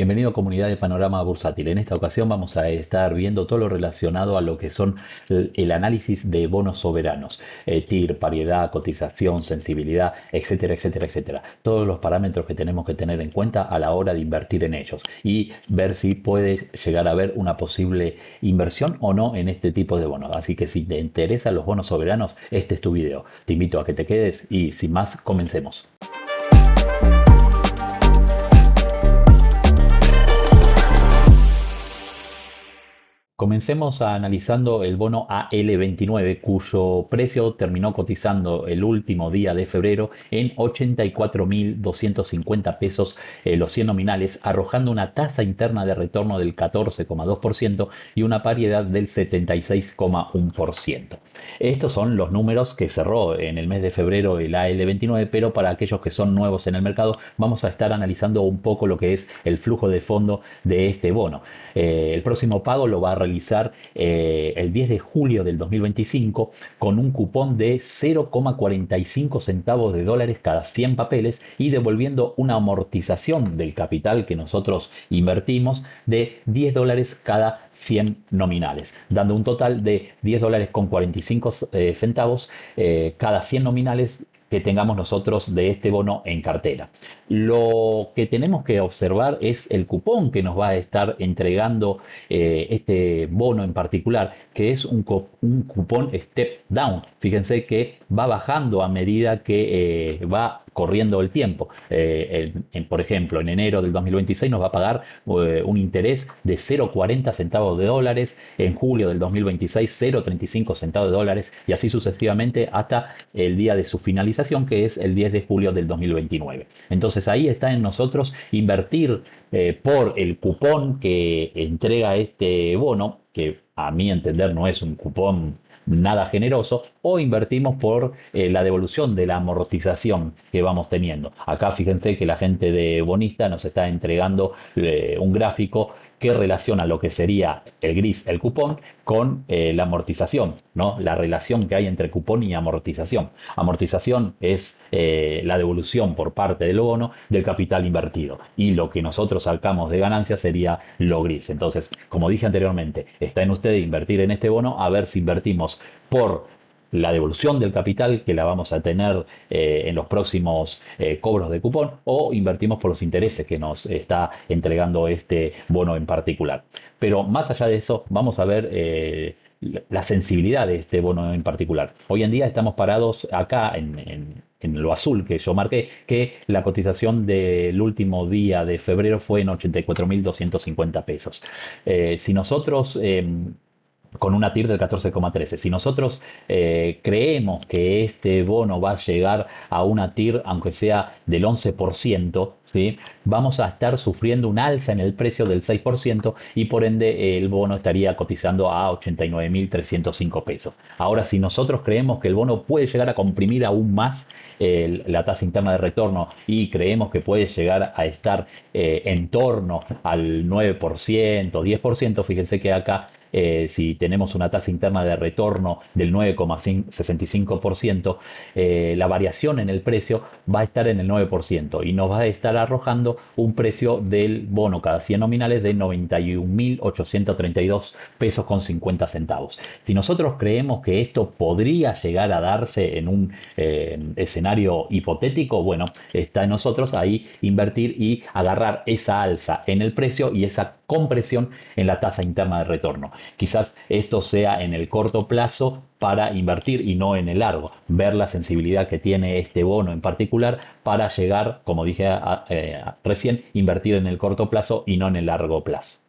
Bienvenido a Comunidad de Panorama Bursátil. En esta ocasión vamos a estar viendo todo lo relacionado a lo que son el análisis de bonos soberanos, TIR, paridad, cotización, sensibilidad, etcétera, etcétera, etcétera. Todos los parámetros que tenemos que tener en cuenta a la hora de invertir en ellos y ver si puede llegar a haber una posible inversión o no en este tipo de bonos. Así que si te interesan los bonos soberanos, este es tu video. Te invito a que te quedes y sin más, comencemos. Comencemos analizando el bono AL29, cuyo precio terminó cotizando el último día de febrero en 84.250 pesos los 100 nominales, arrojando una tasa interna de retorno del 14,2% y una paridad del 76,1%. Estos son los números que cerró en el mes de febrero el AL29, pero para aquellos que son nuevos en el mercado, vamos a estar analizando un poco lo que es el flujo de fondo de este bono. El próximo pago lo va a realizar el 10 de julio del 2025 con un cupón de 0,45 centavos de dólares cada 100 papeles y devolviendo una amortización del capital que nosotros invertimos de $10 cada 100 nominales, dando un total de $10 con 45 centavos cada 100 nominales que tengamos nosotros de este bono en cartera. Lo que tenemos que observar es el cupón que nos va a estar entregando este bono en particular, que es un cupón step down. Fíjense que va bajando a medida que va corriendo el tiempo. Por ejemplo, en enero del 2026 nos va a pagar un interés de 0,40 centavos de dólares, en julio del 2026 0,35 centavos de dólares y así sucesivamente hasta el día de su finalización, que es el 10 de julio del 2029. Entonces ahí está en nosotros invertir por el cupón que entrega este bono, que a mi entender no es un cupón nada generoso, o invertimos por la devolución de la amortización que vamos teniendo. Acá fíjense que la gente de Bonista nos está entregando un gráfico que relaciona lo que sería el gris, el cupón, con la amortización, ¿no? La relación que hay entre cupón y amortización. Amortización es la devolución por parte del bono del capital invertido y lo que nosotros sacamos de ganancia sería lo gris. Entonces, como dije anteriormente, está en usted invertir en este bono, a ver si invertimos por la devolución del capital que la vamos a tener en los próximos cobros de cupón, o invertimos por los intereses que nos está entregando este bono en particular. Pero más allá de eso, vamos a ver la sensibilidad de este bono en particular. Hoy en día estamos parados acá en lo azul que yo marqué, que la cotización del último día de febrero fue en 84.250 pesos. Si nosotros con una TIR del 14,13. Si nosotros creemos que este bono va a llegar a una TIR, aunque sea del 11%, ¿sí? Vamos a estar sufriendo un alza en el precio del 6% y por ende el bono estaría cotizando a 89.305 pesos. Ahora, si nosotros creemos que el bono puede llegar a comprimir aún más la tasa interna de retorno y creemos que puede llegar a estar en torno al 9%, 10%, fíjense que acá si tenemos una tasa interna de retorno del 9,65%, la variación en el precio va a estar en el 9% y nos va a estar arrojando un precio del bono cada 100 nominales de 91.832 pesos con 50 centavos. Si nosotros creemos que esto podría llegar a darse en un escenario hipotético, bueno, está en nosotros ahí invertir y agarrar esa alza en el precio y esa compresión en la tasa interna de retorno. Quizás esto sea en el corto plazo para invertir y no en el largo. Ver la sensibilidad que tiene este bono en particular para llegar, como dije recién, invertir en el corto plazo y no en el largo plazo.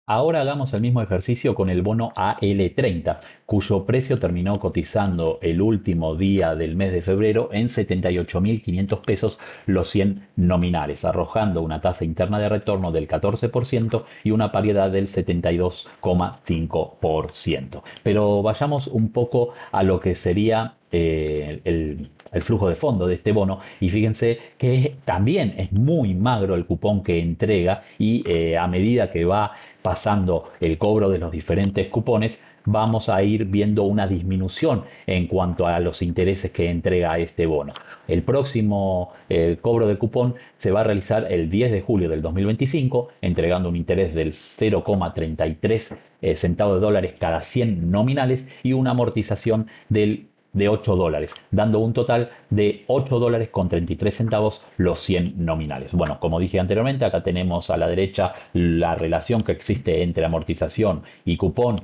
Ahora hagamos el mismo ejercicio con el bono AL30, cuyo precio terminó cotizando el último día del mes de febrero en 78.500 pesos los 100 nominales, arrojando una tasa interna de retorno del 14% y una paridad del 72,5%. Pero vayamos un poco a lo que sería el flujo de fondo de este bono y fíjense que también es muy magro el cupón que entrega y a medida que va pasando el cobro de los diferentes cupones vamos a ir viendo una disminución en cuanto a los intereses que entrega este bono. El próximo cobro de cupón se va a realizar el 10 de julio del 2025, entregando un interés del 0,33 centavos de dólares cada 100 nominales y una amortización de $8, dando un total de $8 con 33 centavos los 100 nominales. Bueno, como dije anteriormente, acá tenemos a la derecha la relación que existe entre amortización y cupón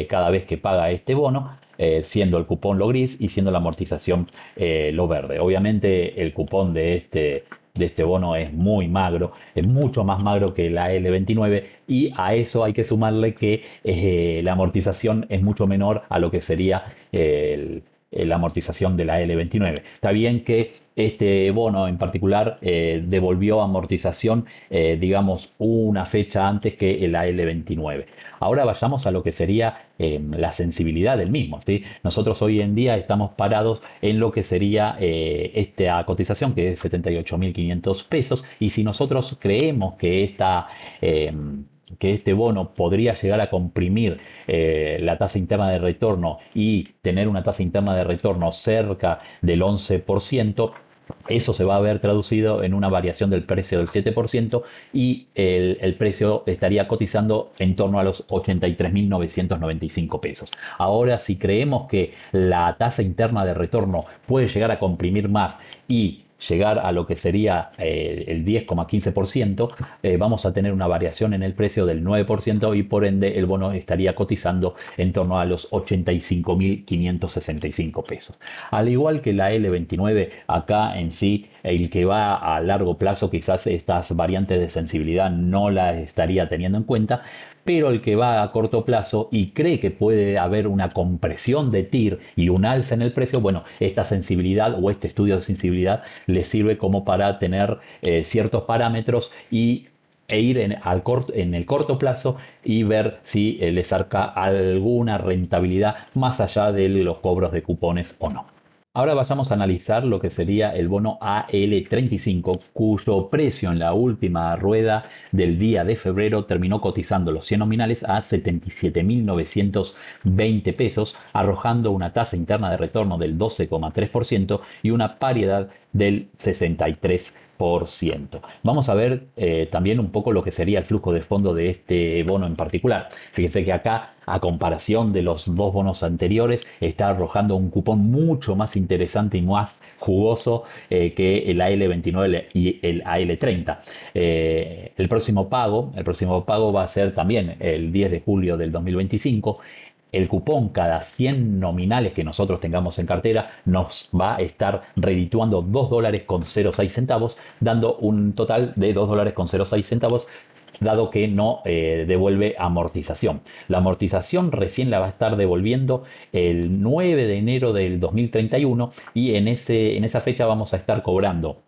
cada vez que paga este bono, siendo el cupón lo gris y siendo la amortización lo verde. Obviamente el cupón de este bono es muy magro, es mucho más magro que la L29 y a eso hay que sumarle que la amortización es mucho menor a lo que sería la amortización de la L29. Está bien que este bono en particular devolvió amortización, digamos, una fecha antes que la L29. Ahora vayamos a lo que sería la sensibilidad del mismo, ¿sí? Nosotros hoy en día estamos parados en lo que sería esta cotización, que es 78.500 pesos, y si nosotros creemos que que este bono podría llegar a comprimir la tasa interna de retorno y tener una tasa interna de retorno cerca del 11%, eso se va a ver traducido en una variación del precio del 7% y el precio estaría cotizando en torno a los 83.995 pesos. Ahora, si creemos que la tasa interna de retorno puede llegar a comprimir más y llegar a lo que sería el 10,15%, vamos a tener una variación en el precio del 9% y por ende el bono estaría cotizando en torno a los 85.565 pesos. Al igual que la L29, acá en sí, el que va a largo plazo quizás estas variantes de sensibilidad no las estaría teniendo en cuenta, pero el que va a corto plazo y cree que puede haber una compresión de TIR y un alza en el precio, bueno, esta sensibilidad o este estudio de sensibilidad le sirve como para tener ciertos parámetros e ir en el corto plazo y ver si le saca alguna rentabilidad más allá de los cobros de cupones o no. Ahora vayamos a analizar lo que sería el bono AL35, cuyo precio en la última rueda del día de febrero terminó cotizando los 100 nominales a 77.920 pesos, arrojando una tasa interna de retorno del 12,3% y una paridad del 63%. Vamos a ver también un poco lo que sería el flujo de fondo de este bono en particular. Fíjense que acá, a comparación de los dos bonos anteriores, está arrojando un cupón mucho más interesante y más jugoso que el AL29 y el AL30. El próximo pago va a ser también el 10 de julio del 2025. El cupón cada 100 nominales que nosotros tengamos en cartera nos va a estar redituando $2 con 06 centavos, dando un total de $2 con 06 centavos, dado que no devuelve amortización. La amortización recién la va a estar devolviendo el 9 de enero del 2031 y en esa fecha vamos a estar cobrando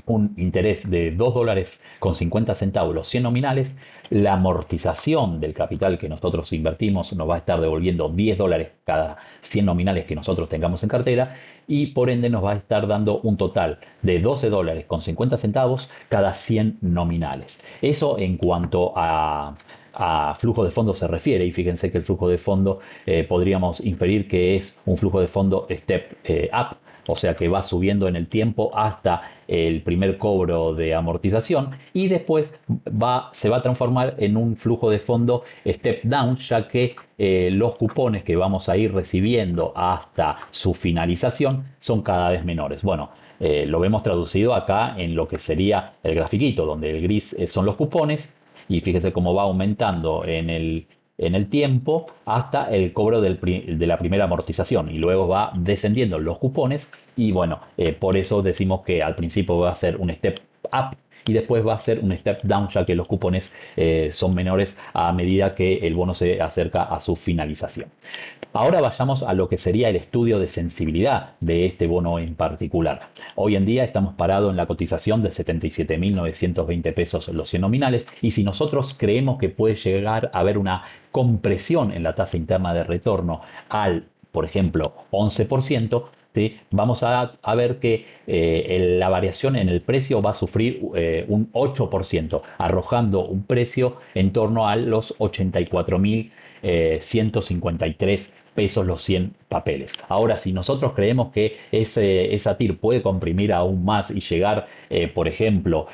un interés de $2 con 50 centavos los 100 nominales. La amortización del capital que nosotros invertimos nos va a estar devolviendo $10 cada 100 nominales que nosotros tengamos en cartera y por ende nos va a estar dando un total de $12 con 50 centavos cada 100 nominales. Eso en cuanto a flujo de fondo se refiere, y fíjense que el flujo de fondo podríamos inferir que es un flujo de fondo step up, o sea que va subiendo en el tiempo hasta el primer cobro de amortización y después se va a transformar en un flujo de fondo step down, ya que los cupones que vamos a ir recibiendo hasta su finalización son cada vez menores. Bueno, lo vemos traducido acá en lo que sería el grafiquito, donde el gris son los cupones y fíjese cómo va aumentando en el tiempo hasta el cobro de la primera amortización y luego va descendiendo los cupones y bueno, por eso decimos que al principio va a ser un step up y después va a ser un step down, ya que los cupones son menores a medida que el bono se acerca a su finalización. Ahora vayamos a lo que sería el estudio de sensibilidad de este bono en particular. Hoy en día estamos parados en la cotización de 77.920 pesos los 100 nominales y si nosotros creemos que puede llegar a haber una compresión en la tasa interna de retorno al, por ejemplo, 11%, ¿sí? Vamos a ver que la variación en el precio va a sufrir un 8%, arrojando un precio en torno a los 84.153 pesos los 100 papeles. Ahora, si nosotros creemos que esa TIR puede comprimir aún más y llegar, por ejemplo,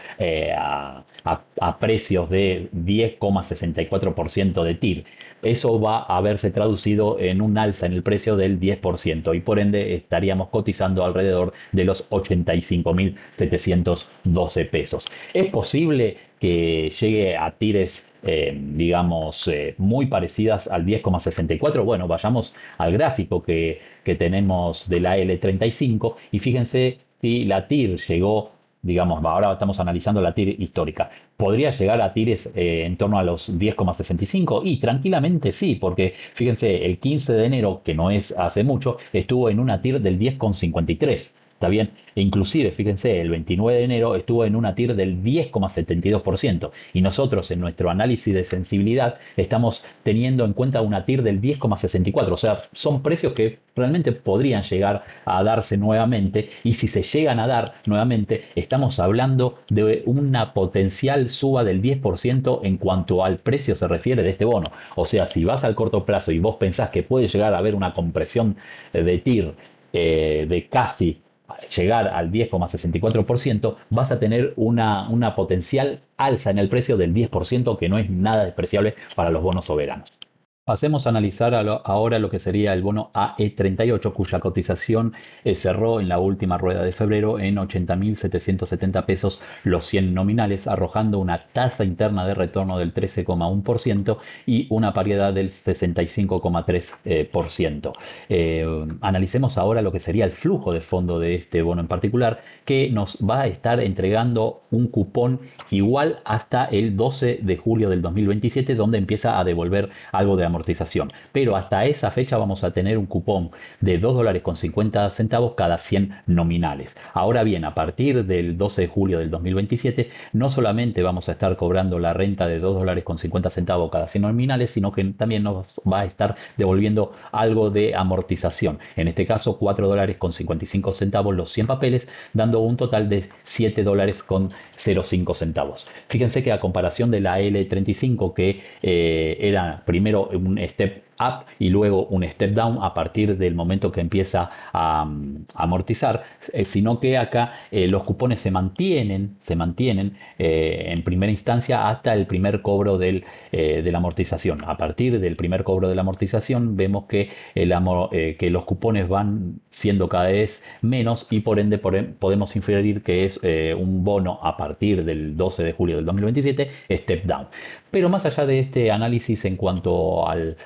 a precios de 10,64% de TIR, eso va a haberse traducido en un alza en el precio del 10% y por ende estaríamos cotizando alrededor de los 85.712 pesos. Es posible que llegue a tires, digamos, muy parecidas al 10,64. Bueno, vayamos al gráfico que tenemos de la L35 y fíjense si la TIR llegó, digamos, ahora estamos analizando la TIR histórica. ¿Podría llegar a tires en torno a los 10,65? Y tranquilamente sí, porque fíjense, el 15 de enero, que no es hace mucho, estuvo en una TIR del 10,53. ¿Está bien? E inclusive, fíjense, el 29 de enero estuvo en una TIR del 10,72%. Y nosotros en nuestro análisis de sensibilidad estamos teniendo en cuenta una TIR del 10,64. O sea, son precios que realmente podrían llegar a darse nuevamente. Y si se llegan a dar nuevamente, estamos hablando de una potencial suba del 10% en cuanto al precio se refiere de este bono. O sea, si vas al corto plazo y vos pensás que puede llegar a haber una compresión de TIR de casi llegar al 10,64%, vas a tener una potencial alza en el precio del 10%, que no es nada despreciable para los bonos soberanos. Pasemos a analizar ahora lo que sería el bono AE38, cuya cotización cerró en la última rueda de febrero en 80.770 pesos los 100 nominales, arrojando una tasa interna de retorno del 13,1% y una paridad del 65,3%. Analicemos ahora lo que sería el flujo de fondo de este bono en particular, que nos va a estar entregando un cupón igual hasta el 12 de julio del 2027, donde empieza a devolver algo de amortización. Pero hasta esa fecha vamos a tener un cupón de $2.50 cada 100 nominales. Ahora bien, a partir del 12 de julio del 2027, no solamente vamos a estar cobrando la renta de $2.50 cada 100 nominales, sino que también nos va a estar devolviendo algo de amortización. En este caso, $4.55 los 100 papeles, dando un total de $7.05. Fíjense que a comparación de la L35, que era primero un step up y luego un step down a partir del momento que empieza a amortizar, sino que acá los cupones se mantienen en primera instancia hasta el primer cobro de la amortización. A partir del primer cobro de la amortización vemos que que los cupones van siendo cada vez menos y por ende podemos inferir que es un bono a partir del 12 de julio del 2027 step down. Pero más allá de este análisis en cuanto al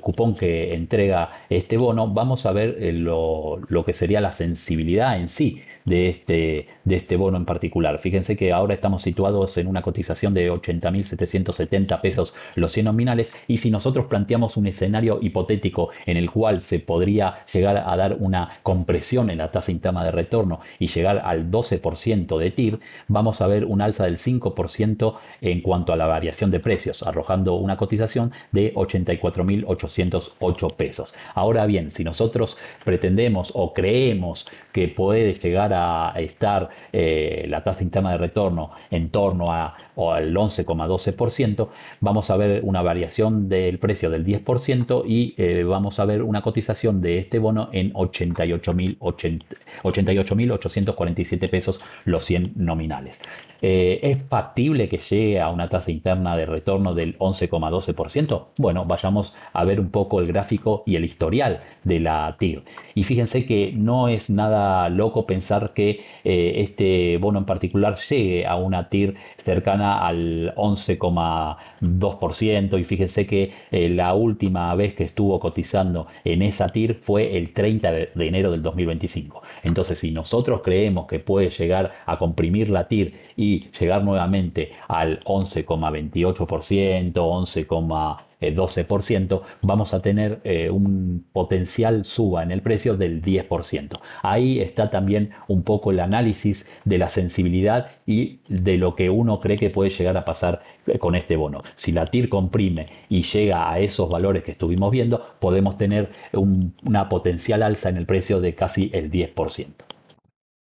cupón que entrega este bono, vamos a ver lo que sería la sensibilidad en sí de este bono en particular. Fíjense que ahora estamos situados en una cotización de 80.770 pesos los 100 nominales, y si nosotros planteamos un escenario hipotético en el cual se podría llegar a dar una compresión en la tasa interna de retorno y llegar al 12% de TIR, vamos a ver un alza del 5% en cuanto a la variación de precios, arrojando una cotización de 84.808 pesos. Ahora bien, si nosotros pretendemos o creemos que puede llegar a estar la tasa interna de retorno en torno o al 11,12%, vamos a ver una variación del precio del 10% y vamos a ver una cotización de este bono en 88.847 pesos los 100 nominales. ¿Es factible que llegue a una tasa interna de retorno del 11,12%? Bueno, vayamos a ver un poco el gráfico y el historial de la TIR. Y fíjense que no es nada loco pensar que este bono en particular llegue a una TIR cercana al 11,2%. Y fíjense que la última vez que estuvo cotizando en esa TIR fue el 30 de enero del 2025. Entonces, si nosotros creemos que puede llegar a comprimir la TIR y llegar nuevamente al 11,28%, 12%, vamos a tener un potencial suba en el precio del 10%. Ahí está también un poco el análisis de la sensibilidad y de lo que uno cree que puede llegar a pasar con este bono. Si la TIR comprime y llega a esos valores que estuvimos viendo, podemos tener una potencial alza en el precio de casi el 10%.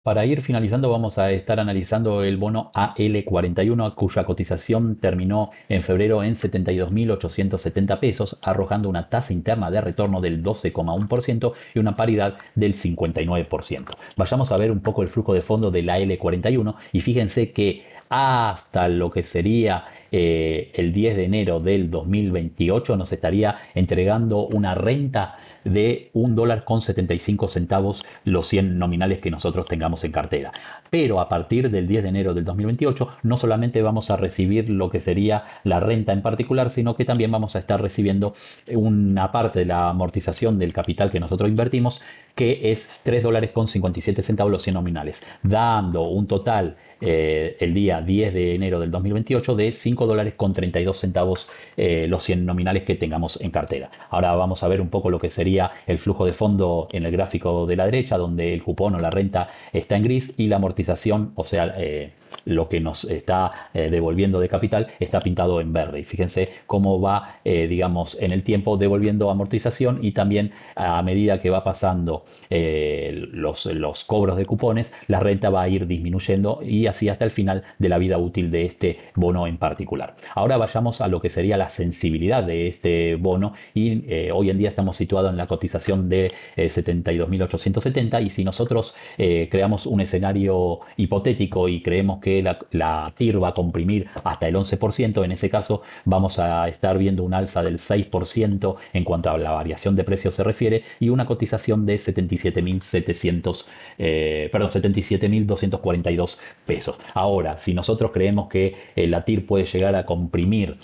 Para ir finalizando, vamos a estar analizando el bono AL41, cuya cotización terminó en febrero en 72.870 pesos, arrojando una tasa interna de retorno del 12,1% y una paridad del 59%. Vayamos a ver un poco el flujo de fondo del AL41 y fíjense que hasta lo que sería el 10 de enero del 2028 nos estaría entregando una renta de $1,75 los 100 nominales que nosotros tengamos en cartera. Pero a partir del 10 de enero del 2028 no solamente vamos a recibir lo que sería la renta en particular, sino que también vamos a estar recibiendo una parte de la amortización del capital que nosotros invertimos, que es $3,57 los 100 nominales, dando un total el día 10 de enero del 2028 de $5,32 los 100 nominales que tengamos en cartera. Ahora vamos a ver un poco lo que sería el flujo de fondo en el gráfico de la derecha, donde el cupón o la renta está en gris y la amortización, o sea, lo que nos está devolviendo de capital, está pintado en verde. Y fíjense cómo va, digamos, en el tiempo devolviendo amortización, y también a medida que va pasando los cobros de cupones, la renta va a ir disminuyendo, y así hasta el final de la vida útil de este bono en particular. Ahora vayamos a lo que sería la sensibilidad de este bono, y hoy en día estamos situados en la cotización de 72.870, y si nosotros creamos un escenario hipotético y creemos que la TIR va a comprimir hasta el 11%, en ese caso vamos a estar viendo un alza del 6% en cuanto a la variación de precios se refiere, y una cotización de 77.242 pesos. Ahora, si nosotros creemos que la TIR puede llegar a comprimir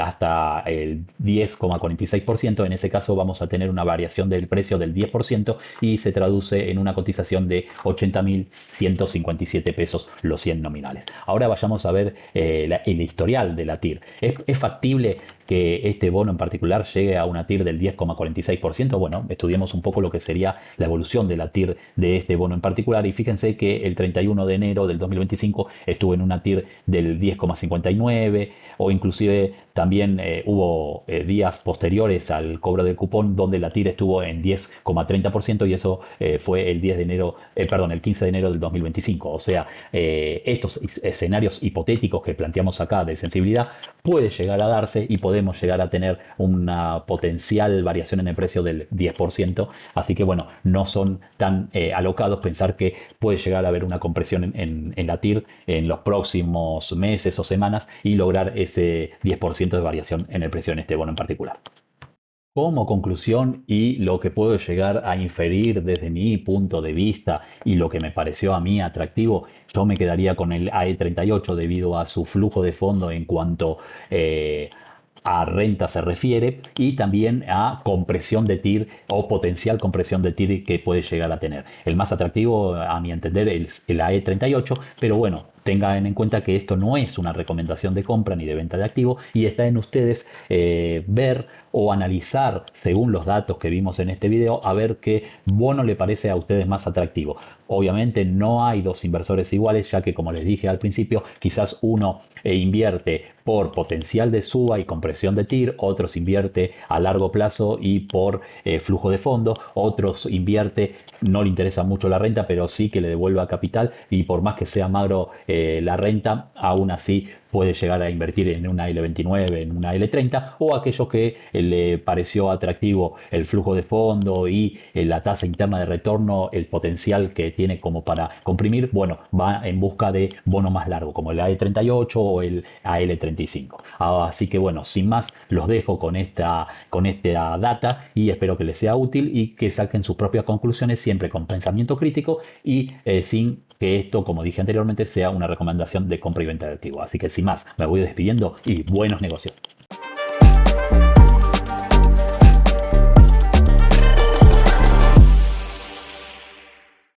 hasta el 10,46%, en ese caso vamos a tener una variación del precio del 10% y se traduce en una cotización de 80.157 pesos los 100 nominales. Ahora vayamos a ver el historial de la TIR. ¿Es factible que este bono en particular llegue a una TIR del 10,46%? Bueno, estudiemos un poco lo que sería la evolución de la TIR de este bono en particular, y fíjense que el 31 de enero del 2025 estuvo en una TIR del 10,59, o inclusive también hubo días posteriores al cobro del cupón donde la TIR estuvo en 10,30%, y eso fue el 10 de enero, perdón, el 15 de enero del 2025. O sea, estos escenarios hipotéticos que planteamos acá de sensibilidad puede llegar a darse, y podemos llegar a tener una potencial variación en el precio del 10%. Así que bueno, no son tan alocados pensar que puede llegar a haber una compresión en la TIR en los próximos meses o semanas y lograr ese 10% de variación en el precio en este bono en particular. Como conclusión, y lo que puedo llegar a inferir desde mi punto de vista y lo que me pareció a mí atractivo, yo me quedaría con el AE38 debido a su flujo de fondo en cuanto a renta se refiere, y también a compresión de TIR o potencial compresión de TIR que puede llegar a tener. El más atractivo, a mi entender, es el AE38, pero bueno, tengan en cuenta que esto no es una recomendación de compra ni de venta de activo, y está en ustedes ver o analizar según los datos que vimos en este video, a ver qué bono le parece a ustedes más atractivo. Obviamente no hay dos inversores iguales, ya que como les dije al principio, quizás uno invierte por potencial de suba y compresión de TIR, otros invierte a largo plazo y por flujo de fondo, otros invierte, no le interesa mucho la renta, pero sí que le devuelva capital, y por más que sea magro la renta, aún así puede llegar a invertir en una L29, en una L30, o aquellos que le pareció atractivo el flujo de fondo y la tasa interna de retorno, el potencial que tiene como para comprimir, bueno, va en busca de bono más largo, como el AE38 o el AL35. Así que bueno, sin más, los dejo con esta data, y espero que les sea útil y que saquen sus propias conclusiones, siempre con pensamiento crítico y sin que esto, como dije anteriormente, sea una recomendación de compra y venta de activos. Así que sin más, me voy despidiendo y buenos negocios.